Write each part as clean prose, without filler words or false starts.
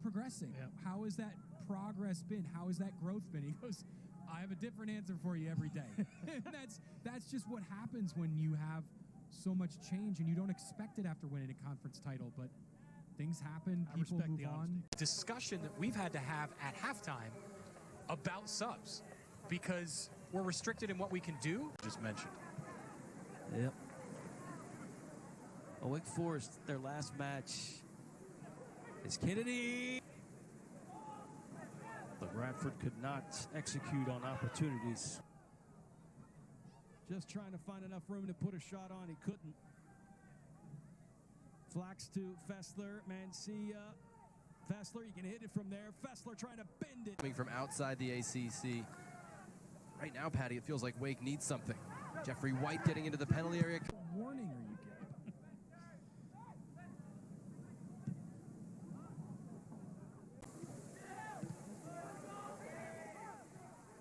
progressing? Yeah. How has that progress been? How has that growth been? He goes, I have a different answer for you every day. That's just what happens when you have so much change, and you don't expect it after winning a conference title, but things happen, people move on. Discussion that we've had to have at halftime about subs, because we're restricted in what we can do. Just mentioned. Yep. Well, Wake Forest, their last match is Kennedy. But Radford could not execute on opportunities. Just trying to find enough room to put a shot on. He couldn't. Flax to Fessler. Mancia. Fessler, you can hit it from there. Fessler trying to bend it. Coming from outside the ACC. Right now, Patty, it feels like Wake needs something. Jeffrey White getting into the penalty area. What warning are you getting?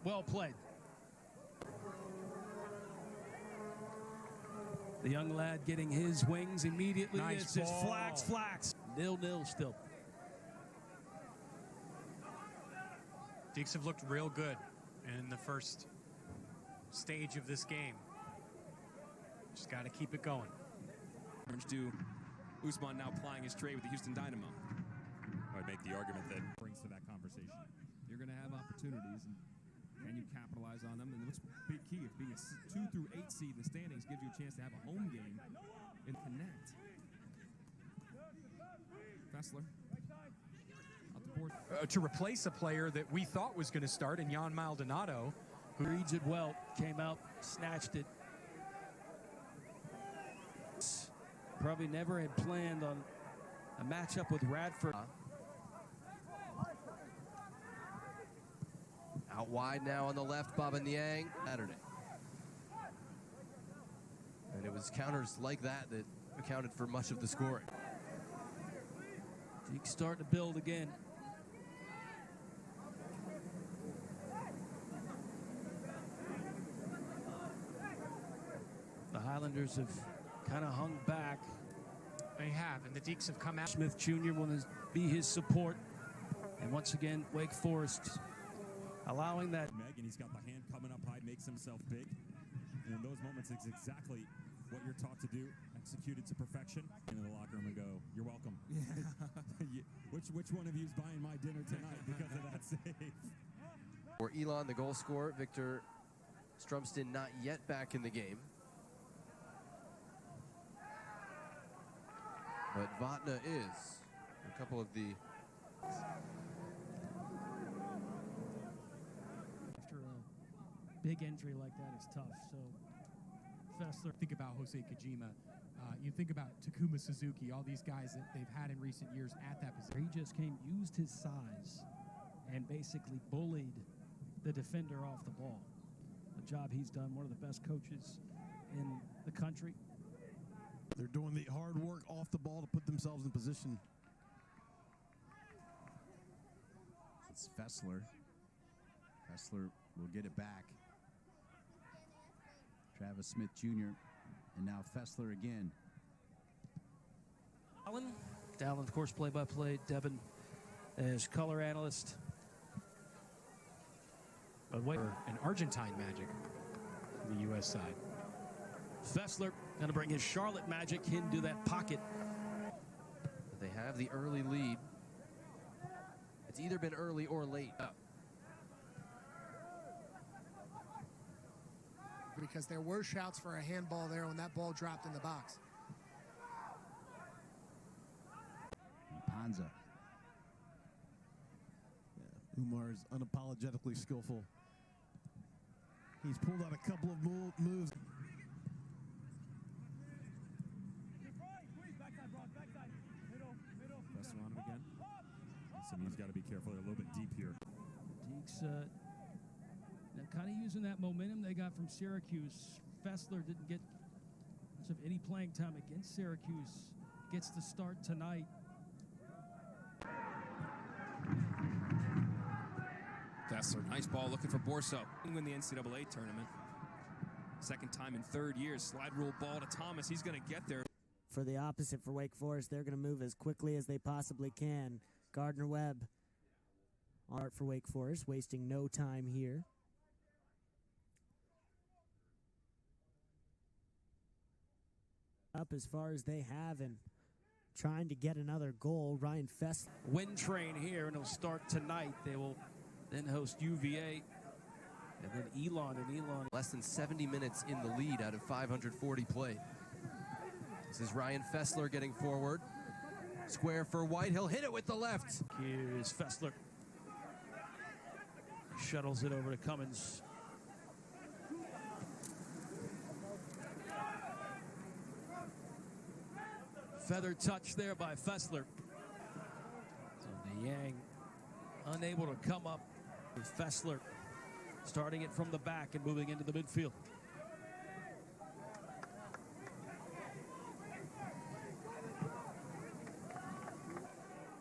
Well played. The young lad getting his wings immediately. Nice This ball. is Flax. 0-0 still. Deeks have looked real good in the first stage of this game. Just got to keep it going. To Usman now plying his trade with the Houston Dynamo. I would make the argument that brings to that conversation. You're going to have opportunities, and can you capitalize on them? And what's big key, if being a 2 through 8 seed in the standings gives you a chance to have a home game and connect. Fessler. Out the board. To replace a player that we thought was going to start in Jan Maldonado, Who reads it well, came out, snatched it. Probably never had planned on a matchup with Radford. Out wide now on the left, Baba Niang. Saturday. And it was counters like that that accounted for much of the scoring. Deeks starting to build again. The Highlanders have kind of hung back. they have, and the Deeks have come out. Smith Jr. will be his support. And once again, Wake Forest allowing that. Meg, and he's got the hand coming up high, makes himself big. And in those moments, it's exactly what you're taught to do, executed to perfection. Into the locker room and go, you're welcome. Yeah. which one of you is buying my dinner tonight because of that save? For Elon, the goal scorer, Victor Strumston not yet back in the game. But Vatna is. A couple of the... After a big injury like that, it's tough. So Fessler. Think about Jose Kojima. You think about Takuma Suzuki, all these guys that they've had in recent years at that position. He just used his size and basically bullied the defender off the ball. A job he's done, one of the best coaches in the country. They're doing the hard work off the ball to put themselves in position. It's Fessler. Fessler will get it back. Travis Smith Jr. and now Fessler again. Dallin, of course, play-by-play. Devin as color analyst. But wait, an Argentine Magic, the U.S. side. Fessler going to bring his Charlotte Magic into that pocket. They have the early lead. It's either been early or late. Because there were shouts for a handball there when that ball dropped in the box. Panza. Yeah, Umar is unapologetically skillful. He's pulled out a couple of moves. Fessler on him again. Simeon's got to be careful. They're a little bit deep here. Deeks kind of using that momentum they got from Syracuse. Fessler didn't get much of any playing time against Syracuse. Gets the start tonight. Fessler, nice ball looking for Borso. Win the NCAA tournament. Second time in 3 years. Slide rule ball to Thomas. He's going to get there. For the opposite for Wake Forest, they're going to move as quickly as they possibly can. Gardner-Webb art for Wake Forest, wasting no time here. Up as far as they have and trying to get another goal. Ryan Fessler. Wind train here, and it'll start tonight. They will then host UVA, and then Elon. Less than 70 minutes in the lead out of 540 played. This is Ryan Fessler getting forward. Square for White. He'll hit it with the left. Here is Fessler. Shuttles it over to Cummins. Feather touch there by Fessler. So Niang unable to come up with Fessler, starting it from the back and moving into the midfield.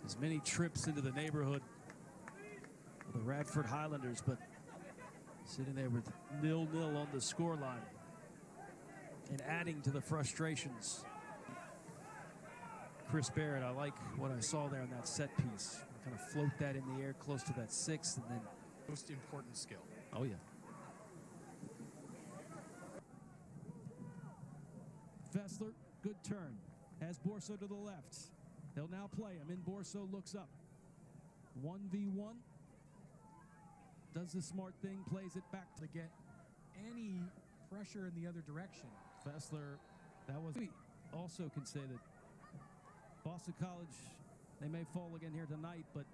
As many trips into the neighborhood of the Radford Highlanders, but sitting there with 0-0 on the scoreline and adding to the frustrations. Chris Barrett, I like what I saw there in that set piece. Kind of float that in the air close to that 6 and then. Most important skill. Oh, yeah. Fessler, good turn. Has Borso to the left. They'll now play him. In Borso looks up. 1v1. Does the smart thing, plays it back To get any pressure in the other direction. Fessler. That was. We also can say that Boston College, they may fall again here tonight, but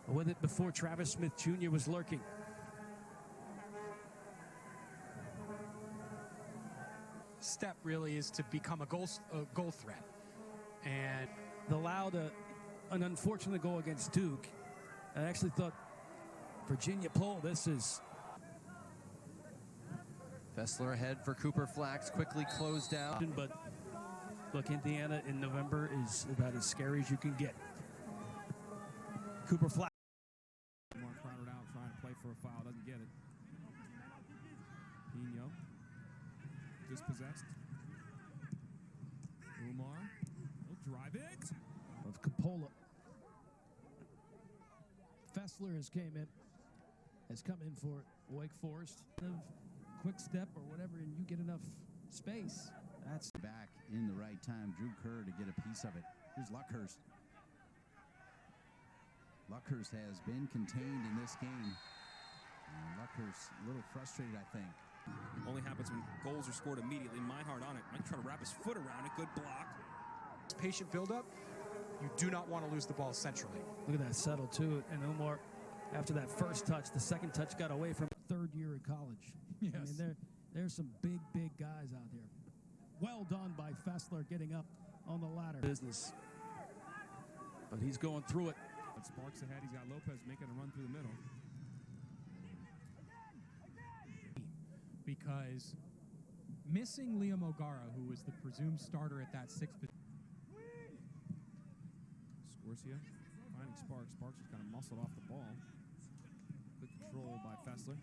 with it before Travis Smith Jr. was lurking. Step really is to become a goal threat. And Allowed an unfortunate goal against Duke. I actually thought Virginia Pole, this is. Fessler ahead for Cooper Flax. Quickly closed down. But look, Indiana in November is about as scary as you can get. Cooper Flax. More crowded out, trying to play for a foul, doesn't get it. Pino, dispossessed. Umar, he'll drive it. Of Coppola. Fessler has come in for Wake Forest. Quick step or whatever, and you get enough space. That's back in the right time. Drew Kerr to get a piece of it. Here's Luckhurst. Luckhurst has been contained in this game. And Luckhurst a little frustrated, I think. Only happens when goals are scored immediately. Meinhardt on it. Might try to wrap his foot around it. Good block. patient buildup, you do not want to lose the ball centrally. Look at that settle, too. And Omar, after that first touch, the second touch got away from third year in college. Yes. I mean, there's some big guys out there. Well done by Fessler getting up on the ladder. Business. But he's going through it. But Sparks ahead. He's got Lopez making a run through the middle. Because missing Liam O'Gara, who was the presumed starter at that sixth position. Scorsia finding Sparks. Sparks just kind of muscled off the ball. Good control by Fessler.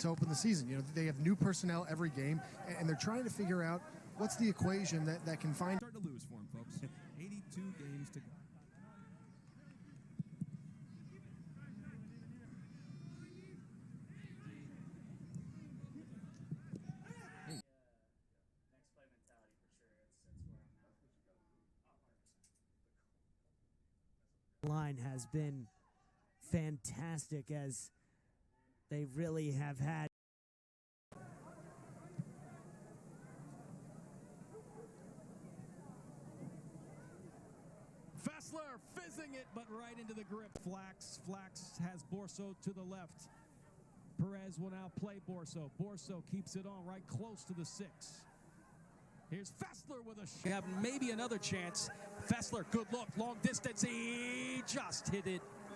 To open the season, you know, they have new personnel every game, and they're trying to figure out what's the equation that can find. Starting to lose for him, folks. 82 games to go. Line has been fantastic, as they really have had. Fessler fizzing it, but right into the grip. Flax has Borso to the left. Perez will now play Borso. Borso keeps it on right close to the 6. Here's Fessler with a shot. Have maybe another chance. Fessler, good look, long distance. He just hit it